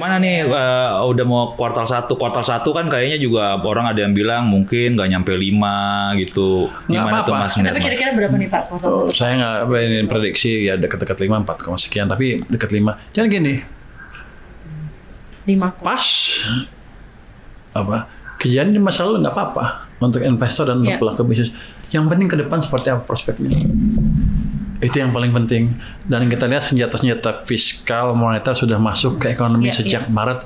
Gimana nih udah mau kuartal 1 kan kayaknya juga orang ada yang bilang mungkin nggak nyampe 5 gitu. Gimana tuh Mas? Tapi kira-kira berapa nih Pak kuartal 1? Saya nggak ini prediksi ya dekat-dekat 5, 4, sekian, tapi dekat 5. Jangan gini. 5 pas kejadian di masa lalu nggak apa-apa untuk investor dan untuk pelaku bisnis. Yang penting ke depan seperti apa prospeknya. Itu yang paling penting. Dan kita lihat senjata-senjata fiskal moneter sudah masuk ke ekonomi sejak Maret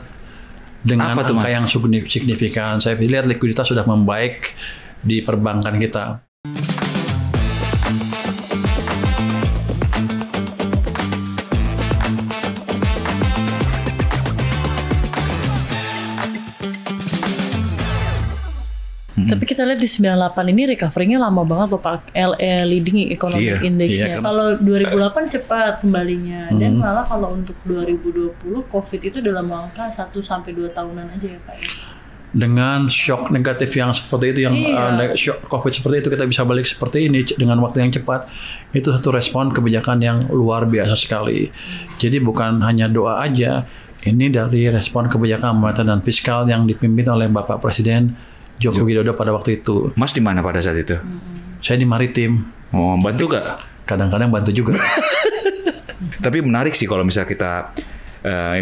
dengan angka yang signifikan. Saya lihat likuiditas sudah membaik di perbankan kita. Tapi kita lihat di 98 ini recovery-nya lama banget loh Pak. LE Leading Economic Index-nya. Kalau 2008 cepat kembalinya. Dan malah kalau untuk 2020 COVID itu dalam angka 1-2 tahunan aja ya Pak ya. Dengan shock negatif yang seperti itu, yang shock COVID seperti itu, kita bisa balik seperti ini dengan waktu yang cepat. Itu satu respon kebijakan yang luar biasa sekali. Jadi bukan hanya doa aja. Ini dari respon kebijakan moneter dan fiskal yang dipimpin oleh Bapak Presiden Joko Widodo pada waktu itu. Mas di mana pada saat itu? Saya di Maritim. Oh, bantu gak? Kadang-kadang bantu juga. Tapi menarik sih kalau misalnya kita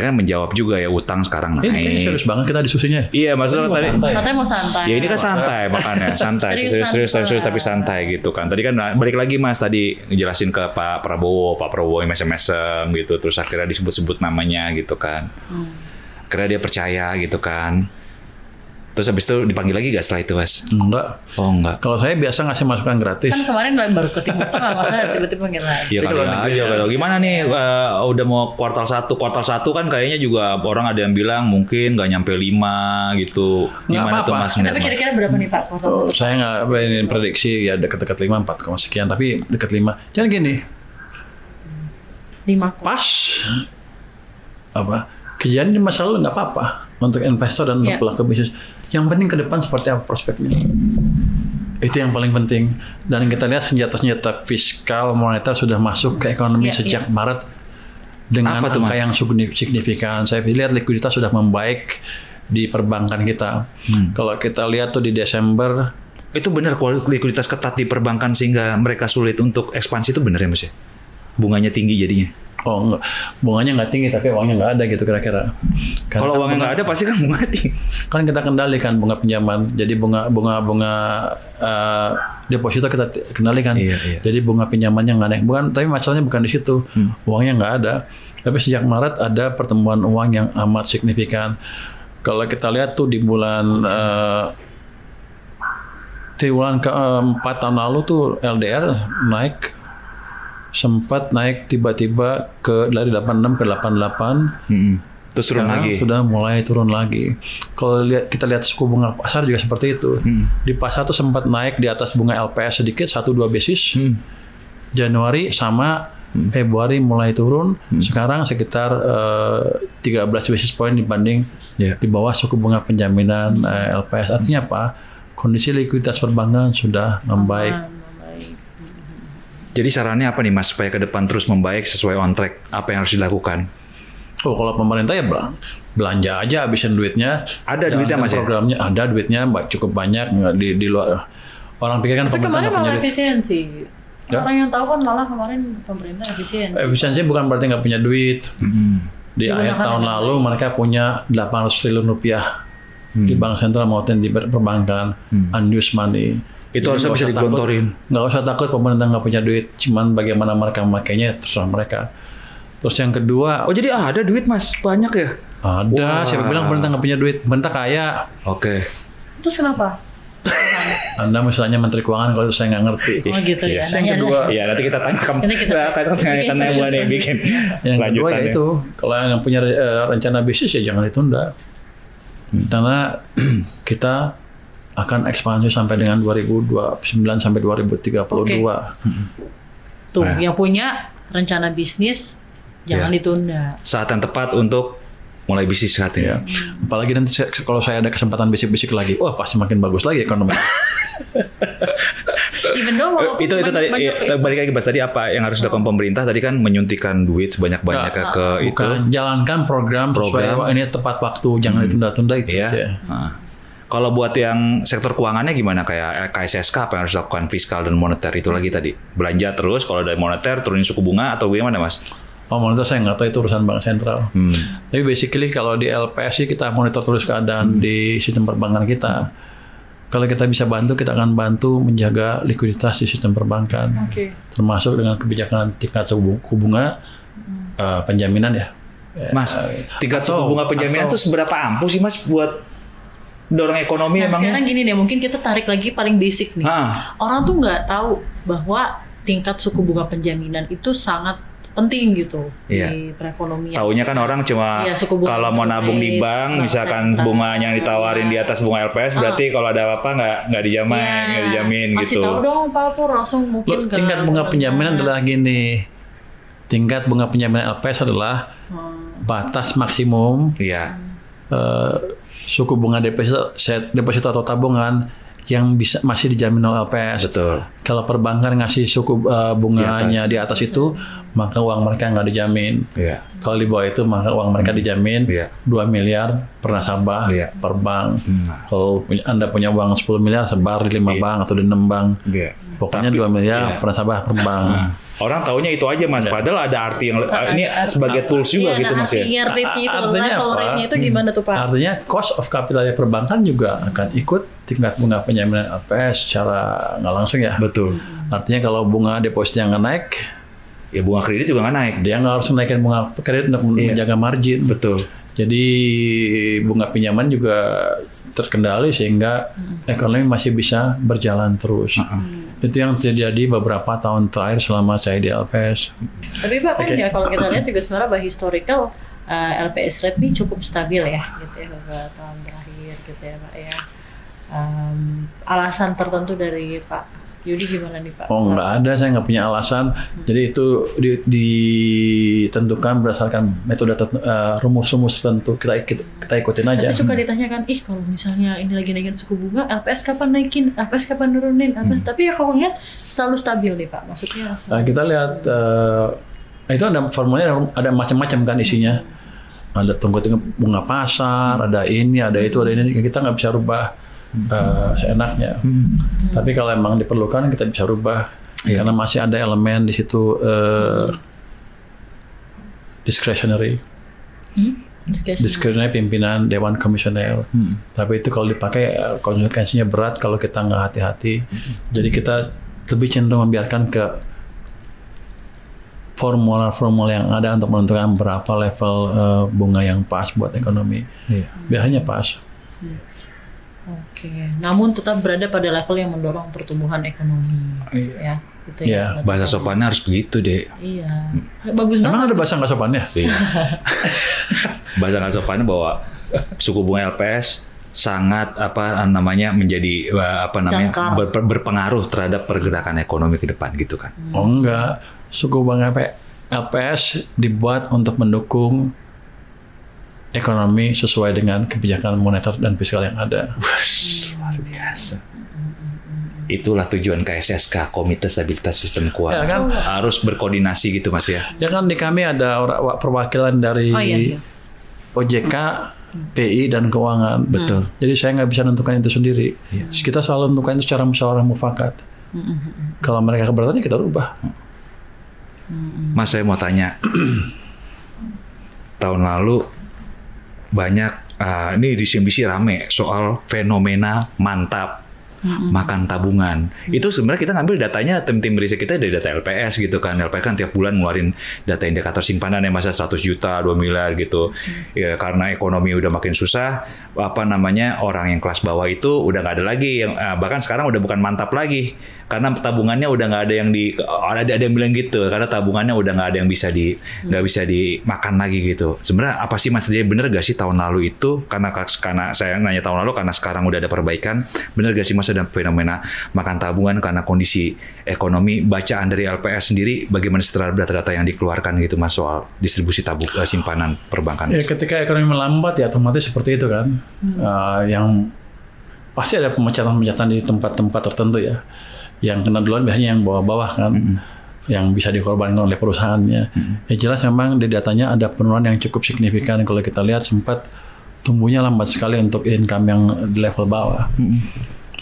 kan menjawab juga ya, utang sekarang naik. Ini serius banget kita diskusinya. Iya, maksudnya tadi. Katanya mau santai. Ya ini kan santai makanya, santai, serius tapi santai gitu kan. Tadi kan balik lagi Mas tadi ngejelasin ke Pak Prabowo mesem-mesem gitu, terus akhirnya disebut-sebut namanya gitu kan. Akhirnya dia percaya gitu kan. Terus habis itu dipanggil lagi gak setelah itu, Mas? Enggak. Oh, enggak. Kalau saya biasa ngasih masukan gratis. Kan kemarin baru ke Timur Tengah, masa tiba-tiba panggil lagi. Iya kali aja. Kalau gimana nih, udah mau kuartal 1 kan kayaknya juga orang ada yang bilang mungkin nggak nyampe 5 gitu. Gimana tuh Mas? Tapi kira-kira berapa nih Pak kuartal 1? Saya nggak ini prediksi ya dekat-dekat 5, 4, sekian, tapi dekat 5. Jangan gini. 5 pas kejadian di masa lalu nggak apa-apa untuk investor dan untuk pelaku bisnis. Yang penting ke depan seperti apa prospeknya. Itu yang paling penting. Dan kita lihat senjata-senjata fiskal moneter sudah masuk ke ekonomi sejak Maret dengan angka yang signifikan. Saya lihat likuiditas sudah membaik di perbankan kita. Kalau kita lihat tuh di Desember. Itu benar likuiditas ketat di perbankan sehingga mereka sulit untuk ekspansi, itu benar ya Mas ya? Bunganya tinggi jadinya? Oh enggak, bunganya nggak tinggi tapi uangnya nggak ada gitu kira-kira. Kalau uangnya nggak ada pasti kan bunga tinggi. Kan kita kendalikan bunga pinjaman, jadi bunga deposito kita kendalikan. Jadi bunga pinjamannya nggak naik. Tapi masalahnya bukan di situ, uangnya nggak ada. Tapi sejak Maret ada pertumbuhan uang yang amat signifikan. Kalau kita lihat tuh di bulan triwulan keempat tahun lalu tuh LDR sempat naik tiba-tiba dari 86 ke 88. Terus turun lagi. Sudah mulai turun lagi. Kalau kita lihat suku bunga pasar juga seperti itu. Di pasar tuh sempat naik di atas bunga LPS sedikit 1-2 basis. Januari sama, Februari mulai turun. Sekarang sekitar 13 basis point dibanding di bawah suku bunga penjaminan LPS. Artinya apa? Kondisi likuiditas perbankan sudah membaik. Jadi sarannya apa nih Mas supaya ke depan terus membaik sesuai on track? Apa yang harus dilakukan? Oh, kalau pemerintah ya belanja aja, habisin duitnya. Ada duitnya Mas programnya ya? Ada duitnya, cukup banyak di luar. Orang pikir kan tapi pemerintah kemarin malah efisiensi. Orang yang tahu kan malah kemarin pemerintah efisiensi. Efisiensi bukan berarti nggak punya duit. Di akhir tahun lalu mereka punya 800 triliun rupiah di bank sentral maupun di perbankan, unused money. Itu harusnya bisa digelontorin. Nggak usah takut pemerintah nggak punya duit. Cuman bagaimana mereka memakainya terserah mereka. Terus yang kedua. Oh jadi ada duit Mas? Banyak ya? Ada. Siapa bilang pemerintah nggak punya duit? Pemerintah kaya. Oke. Terus kenapa? Anda misalnya Menteri Keuangan, kalau itu saya nggak ngerti. Oh gitu ya. Yang kedua. Iya nanti kita tanya kamu. Tanya bukan yang bikin. Yang kedua ya itu. Kalau yang punya rencana bisnis ya jangan ditunda. Karena kita akan ekspansi sampai dengan 2029 sampai 2032. Tuh, yang punya rencana bisnis jangan ditunda. Saat yang tepat untuk mulai bisnis saat ini. Apalagi nanti kalau saya ada kesempatan bisik-bisik lagi, wah pasti makin bagus lagi ekonomi. Even though itu tadi balik lagi Mas, tadi apa yang harus dilakukan pemerintah tadi kan menyuntikkan duit sebanyak-banyaknya ke itu. Jalankan program sesuai ini tepat waktu, jangan ditunda-tunda itu. Iya. Kalau buat yang sektor keuangannya gimana, kayak KSSK apa yang harus dilakukan, fiskal dan moneter itu lagi tadi? Belanja terus, kalau dari moneter turunin suku bunga atau gimana Mas? Moneter saya nggak tahu, itu urusan bank sentral. Tapi basically kalau di LPS sih kita monitor terus keadaan di sistem perbankan kita. Kalau kita bisa bantu, kita akan bantu menjaga likuiditas di sistem perbankan. Termasuk dengan kebijakan tingkat suku bunga penjaminan ya. Mas, tingkat suku bunga penjaminan itu seberapa ampuh sih Mas buat dorong ekonomi emangnya? Sekarang gini deh, mungkin kita tarik lagi paling basic nih. Orang tuh nggak tahu bahwa tingkat suku bunga penjaminan itu sangat penting gitu di perekonomian. Taunya kan orang cuma kalau mau nabung di bank, misalkan bunganya yang ditawarin di atas bunga LPS, berarti kalau ada apa-apa nggak dijamin gitu. Masih tahu dong Pak Pur, langsung mungkin tingkat bunga penjaminan adalah gini. Tingkat bunga penjaminan LPS adalah batas maksimum. Suku bunga deposito atau tabungan yang masih dijamin oleh LPS. Betul. Kalau perbankan ngasih suku bunganya di atas itu, maka uang mereka nggak dijamin. Kalau di bawah itu, maka uang mereka dijamin 2 miliar per nasabah per bank. Kalau Anda punya uang 10 miliar, sebar di 5 bank atau di 6 bank. Pokoknya 2 miliar per nasabah per bank. Orang taunya itu aja Mas, padahal ada arti yang ini sebagai tools juga gitu Mas ya. Artinya apa? Itu gimana tuh Pak? Artinya cost of capital perbankan juga akan ikut tingkat bunga penjaminan LPS secara nggak langsung ya. Betul. Artinya kalau bunga depositnya nggak naik, ya bunga kredit juga nggak naik. Dia nggak harus naikin bunga kredit untuk menjaga margin. Betul. Jadi bunga pinjaman juga terkendali sehingga ekonomi masih bisa berjalan terus. Itu yang terjadi beberapa tahun terakhir selama saya di LPS. Tapi Pak kan ya kalau kita lihat juga sebenarnya by historical LPS rate ini cukup stabil ya gitu ya beberapa tahun terakhir gitu ya Pak ya. Alasan tertentu dari Pak Yudi gimana nih Pak? Oh nggak ada, saya nggak punya alasan. Jadi itu ditentukan berdasarkan metode rumus-rumus tertentu, kita ikutin aja. Tapi suka ditanyakan, kalau misalnya ini lagi naikin suku bunga, LPS kapan naikin, LPS kapan nurunin, tapi ya kalau lihat selalu stabil nih Pak, maksudnya. Kita lihat itu ada formulanya, ada macam-macam kan isinya. Ada tunggu-tunggu bunga pasar, ada ini, ada itu, ada ini. Kita nggak bisa rubah seenaknya. Tapi kalau emang diperlukan kita bisa rubah karena masih ada elemen di situ discretionary pimpinan Dewan Komisioner. Tapi itu kalau dipakai konsekuensinya berat kalau kita nggak hati-hati. Jadi kita lebih cenderung membiarkan ke formula yang ada untuk menentukan berapa level bunga yang pas buat ekonomi. Biasanya pas. Oke, namun tetap berada pada level yang mendorong pertumbuhan ekonomi, ya. Gitu ya. Bahasa sopannya harus begitu deh. Iya, bagus banget. Emang ada bahasa nggak sopannya? Bahasa nggak sopannya bahwa suku bunga LPS sangat menjadi berpengaruh terhadap pergerakan ekonomi ke depan gitu kan? Oh enggak, suku bunga LPS dibuat untuk mendukung ekonomi sesuai dengan kebijakan moneter dan fiskal yang ada. Luar biasa. Itulah tujuan KSSK, Komite Stabilitas Sistem Keuangan. Ya kan? Harus berkoordinasi gitu Mas ya. Ya kan di kami ada perwakilan dari OJK, PI dan keuangan. Betul. Jadi saya nggak bisa menentukan itu sendiri. Kita selalu menentukan itu secara musyawarah mufakat. Kalau mereka keberatan kita rubah. Mas saya mau tanya. Tahun lalu banyak ini di CNBC rame soal fenomena mantap makan tabungan. Itu sebenarnya kita ngambil datanya, tim riset kita dari data LPS gitu kan. LPS kan tiap bulan ngeluarin data indikator simpanan yang masa 100 juta, 2 miliar gitu. Ya karena ekonomi udah makin susah, orang yang kelas bawah itu udah nggak ada lagi yang bahkan sekarang udah bukan mantap lagi. Karena tabungannya udah nggak ada yang ada yang bilang gitu, karena tabungannya udah nggak ada yang nggak bisa dimakan lagi gitu. Sebenarnya apa sih Mas, jadi bener gak sih tahun lalu itu, karena saya nanya tahun lalu karena sekarang udah ada perbaikan, bener gak sih Mas ada fenomena makan tabungan karena kondisi ekonomi? Bacaan dari LPS sendiri bagaimana setelah data-data yang dikeluarkan gitu Mas soal distribusi simpanan perbankan? Ya ketika ekonomi melambat ya otomatis seperti itu kan. Yang pasti ada pemecatan di tempat-tempat tertentu ya. Yang kena duluan biasanya yang bawah-bawah kan, yang bisa dikorbankan oleh perusahaannya. Ya jelas memang di datanya ada penurunan yang cukup signifikan. Kalau kita lihat sempat tumbuhnya lambat sekali untuk income yang di level bawah.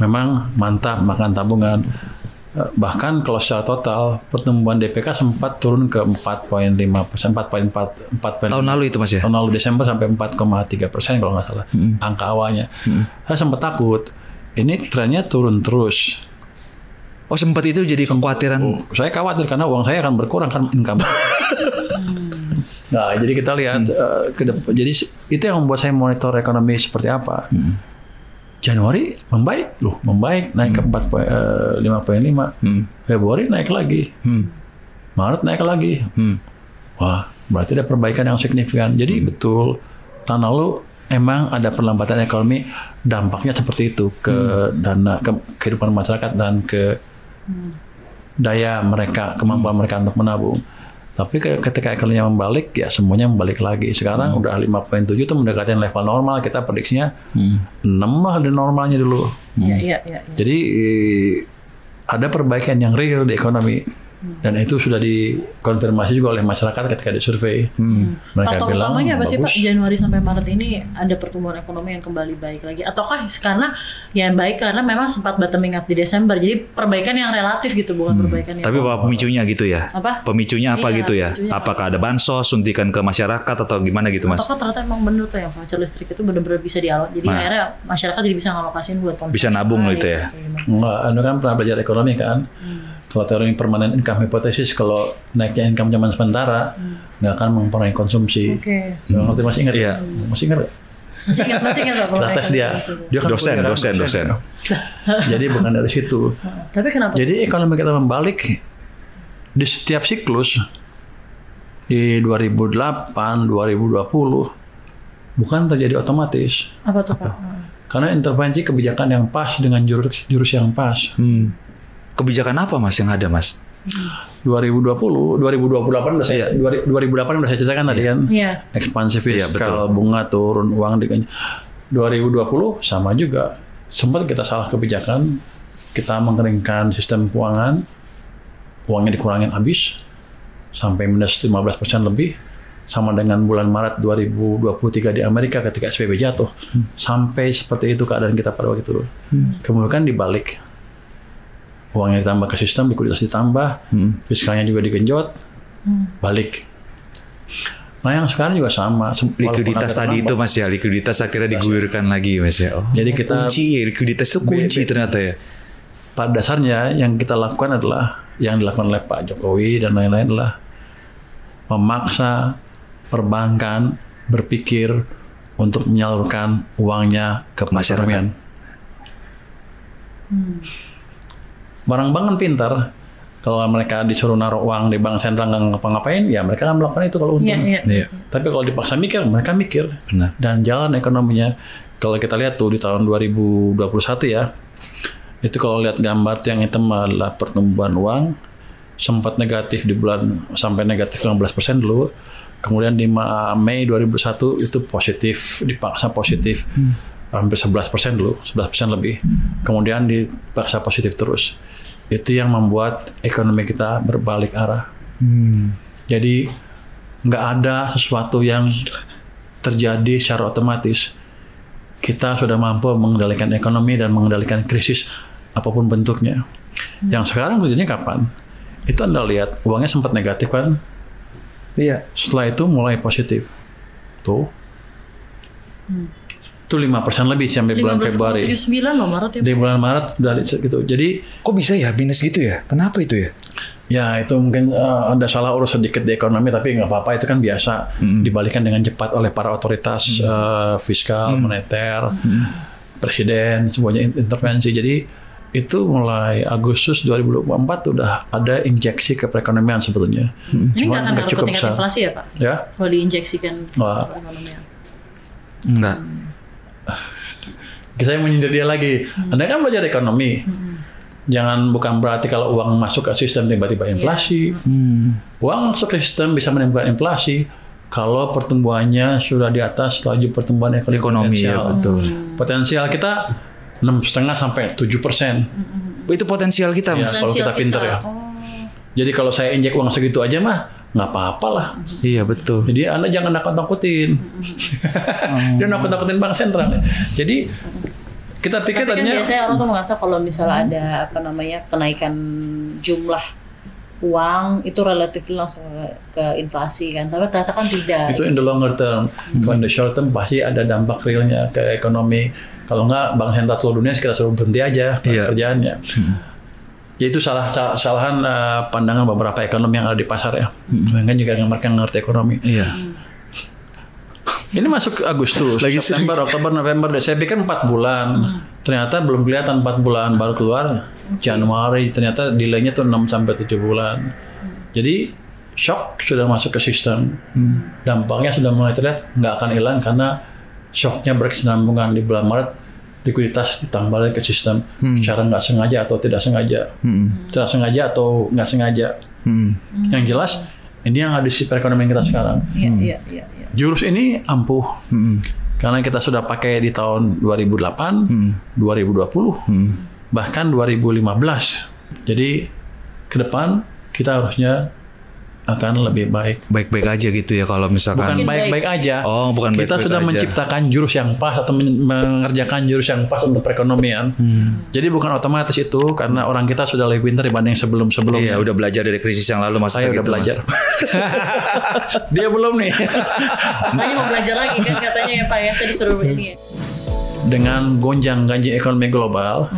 Memang mantap makan tabungan. Bahkan kalau secara total pertumbuhan DPK sempat turun ke 4,5%, 4,4%. Tahun lalu itu Mas ya? Tahun lalu Desember sampai 4,3% kalau nggak salah angka awalnya. Saya sempat takut ini trennya turun terus. Oh sempat itu jadi kekhawatiran. Saya khawatir karena uang saya akan berkurang kan income. Nah jadi kita lihat jadi itu yang membuat saya monitor ekonomi seperti apa. Januari membaik naik ke 5,5. Februari naik lagi. Maret naik lagi. Wah, berarti ada perbaikan yang signifikan. Jadi betul tahun lalu emang ada perlambatan ekonomi, dampaknya seperti itu ke dana, ke kehidupan masyarakat dan ke daya mereka, kemampuan mereka untuk menabung. Tapi ketika ekonominya membalik, ya semuanya membalik lagi. Sekarang udah 5,7 itu mendekati level normal. Kita prediksinya 6 lah di normalnya dulu. Ya. Jadi ada perbaikan yang real di ekonomi. Dan itu sudah dikonfirmasi juga oleh masyarakat ketika disurvei. Mereka faktor bilang utamanya apa sih bagus. Pak? Januari sampai Maret ini ada pertumbuhan ekonomi yang kembali baik lagi, ataukah karena yang baik karena memang sempat bottoming up di Desember, jadi perbaikan yang relatif gitu, bukan perbaikan yang Tapi apa pemicunya gitu ya? Apa? Pemicunya apa gitu ya? Pemicunya Apakah ada bansos, suntikan ke masyarakat atau gimana gitu Mas? Ataukah ternyata emang bener tuh yang voucher listrik itu benar-benar bisa dialok, jadi akhirnya masyarakat jadi bisa ngalokasin buat konsumsi. Bisa nabung gitu ya? Enggak, Anda kan pernah belajar ekonomi kan? Kalau teori permanent income hypothesis, kalau naiknya income zaman sementara, nggak akan mempengaruhi konsumsi. Oke. Ngerti masih ingat? Iya. Masih ingat? Masih ingat Pak? Kita tes dia. Dia kan Dosen. Jadi bukan dari situ. Tapi kenapa? Jadi ekonomi kita membalik di setiap siklus di 2008, 2020 bukan terjadi otomatis. Apa tuh Pak? Karena intervensi kebijakan yang pas dengan jurus yang pas. Kebijakan apa Mas yang ada Mas? 2020, 2028 udah saya 2008 udah saya ceritakan tadi kan. Iya. Ekspansi fiskal, bunga turun, uang diganti. 2020 sama juga. Sempat kita salah kebijakan, kita mengeringkan sistem keuangan, uangnya dikurangin habis sampai minus 15% lebih, sama dengan bulan Maret 2023 di Amerika ketika SVB jatuh. Sampai seperti itu keadaan kita pada waktu itu. Kemudian dibalik. Uangnya ditambah ke sistem, likuiditas ditambah, fiskalnya juga digenjot, balik. Nah yang sekarang juga sama. Likuiditas tadi itu Mas ya, likuiditas akhirnya digulirkan lagi Mas ya. Jadi kita likuiditas itu kunci ternyata ya. Pada dasarnya yang kita lakukan adalah yang dilakukan oleh Pak Jokowi dan lain-lain adalah memaksa perbankan berpikir untuk menyalurkan uangnya ke perekonomian. Bank-bank kan pintar. Kalau mereka disuruh naruh uang di bank sentral nggak ngapa-ngapain, ya mereka akan melakukan itu kalau untung. Iya. Tapi kalau dipaksa mikir, mereka mikir. Benar. Dan jalan ekonominya. Kalau kita lihat tuh di tahun 2021 ya, itu kalau lihat gambar yang hitam adalah pertumbuhan uang, sempat negatif di bulan sampai negatif 15% dulu. Kemudian di Mei 2021 itu positif, dipaksa positif. Hampir 11% dulu, 11% lebih. Kemudian dipaksa positif terus. Itu yang membuat ekonomi kita berbalik arah. Jadi nggak ada sesuatu yang terjadi secara otomatis. Kita sudah mampu mengendalikan ekonomi dan mengendalikan krisis apapun bentuknya. Yang sekarang terjadinya kapan? Itu Anda lihat uangnya sempat negatif kan? Iya. Setelah itu mulai positif. Tuh. Itu 5% lebih sampai bulan Februari. 15,79 loh Maret ya. Di bulan Maret udah gitu. Jadi kok bisa ya minus gitu ya? Kenapa itu ya? ya itu mungkin ada salah urus sedikit di ekonomi, tapi nggak apa-apa, itu kan biasa dibalikan dengan cepat oleh para otoritas fiskal, moneter, presiden, semuanya intervensi. Jadi itu mulai Agustus 2024 udah ada injeksi ke perekonomian sebetulnya. Ini nggak akan ngaruh ke tingkat inflasi ya Pak? Ya. Kalau diinjeksikan ke perekonomian? Enggak. Saya menyindir dia lagi. Anda kan belajar ekonomi. Jangan, bukan berarti kalau uang masuk ke sistem tiba-tiba inflasi. Uang masuk ke sistem bisa menimbulkan inflasi kalau pertumbuhannya sudah di atas laju pertumbuhan ekonomi ya, betul. Potensial kita 6,5 sampai 7%. Itu potensial kita, Mas. Kalau kita pinter ya. Jadi kalau saya injek uang segitu aja mah nggak apa-apa lah. Iya betul. Jadi Anda jangan nakut-nakutin. Dia nakut-nakutin bank sentral. Jadi kita pikir tapi kan biasanya orang tuh merasa kalau misalnya ada kenaikan jumlah uang itu relatif langsung ke inflasi kan, tapi ternyata kan tidak. Itu in the longer term. Kalau in the short term pasti ada dampak realnya ke ekonomi. Kalau nggak bank sentral seluruh dunia kita suruh berhenti aja kerjaannya. Ya itu kesalahan pandangan beberapa ekonom yang ada di pasar ya. Mereka juga mereka ngerti ekonomi. Ini masuk Agustus, September, Oktober, November, saya pikir 4 bulan. Ternyata belum kelihatan 4 bulan, baru keluar Januari. Ternyata delaynya tuh 6-7 bulan. Jadi shock sudah masuk ke sistem. Dampaknya sudah mulai terlihat, nggak akan hilang karena shocknya berkesinambungan di bulan Maret. Likuiditas ditambah lagi ke sistem secara nggak sengaja atau tidak sengaja. Secara sengaja atau nggak sengaja. Yang jelas, ini yang ada di perekonomian kita sekarang. Jurus ini ampuh. Karena kita sudah pakai di tahun 2008, 2020, bahkan 2015. Jadi ke depan kita harusnya akan lebih baik. Baik-baik aja gitu ya kalau misalkan. Bukan baik-baik aja. Oh, bukan baik-baik aja. Kita sudah menciptakan jurus yang pas atau mengerjakan jurus yang pas untuk perekonomian. Jadi bukan otomatis itu karena orang kita sudah lebih pintar dibanding sebelum-sebelumnya. Iya, udah belajar dari krisis yang lalu Mas. Saya udah belajar. Dia belum nih. Makanya mau belajar lagi kan katanya ya Pak ya, saya disuruh begini ya. Dengan gonjang-ganjing ekonomi global,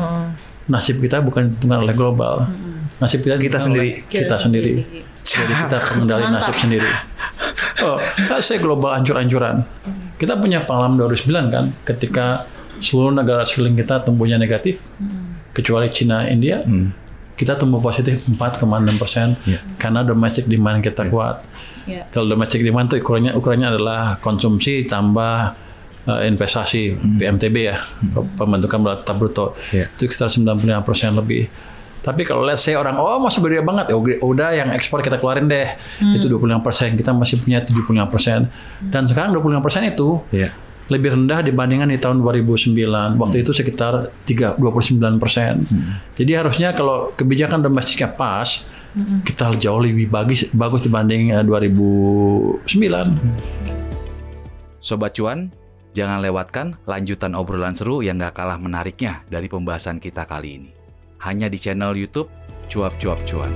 nasib kita bukan ditentukan oleh global. Nasib kita sendiri. Kita sendiri. Jadi kita pengendali nasib sendiri. Saya global ancur-ancuran. Kita punya pengalaman 2009 kan, ketika seluruh negara sekeliling kita tumbuhnya negatif, kecuali Cina, India, kita tumbuh positif 4,6% karena domestic demand kita kuat. Kalau domestic demand itu ukurannya adalah konsumsi tambah investasi PMTB ya, pembentukan batang bruto, itu sekitar 95% lebih. Tapi kalau let's say orang, masih gede banget, ya udah yang ekspor kita keluarin deh, itu 25%, kita masih punya 75%. Dan sekarang 25% itu lebih rendah dibandingkan di tahun 2009, waktu itu sekitar 29%. Jadi harusnya kalau kebijakan domestiknya pas, kita jauh lebih bagus dibanding 2009. Sobat Cuan, jangan lewatkan lanjutan obrolan seru yang gak kalah menariknya dari pembahasan kita kali ini. Hanya di channel YouTube Cuap Cuap Cuan.